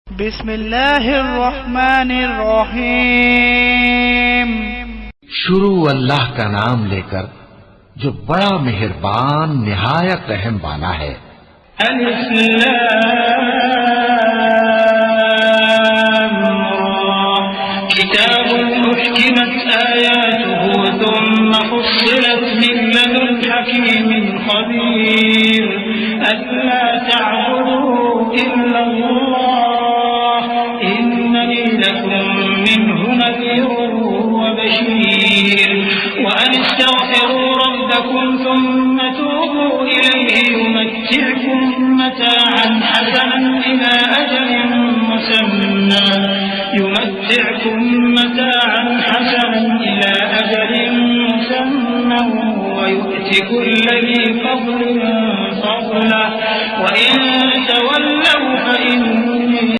बिस्मिल्लाहिर्रहमानिर्रहीम। शुरू अल्लाह का नाम लेकर जो बड़ा मेहरबान निहायत रहम वाला है। किताबुन उहकिमत आयातुहु थुम्मा फुस्सिलत मिन लदुन हकीमिन खबीर अल्ला तअबुदू इल्लल्लाह इन्ननी लकुम मिन्हु नज़ीरुन व बशीर व अन इस्तग़फिरू रब्बकुम थुम्मा तूबू इलैहि युमत्ति'कुम मता'an हसनन इला अजलिन मुसम्मा يمتعكم متاعا حسنا إلى أجل مسمى ويؤت كل ذي فضل فضله وإن تولوا فإن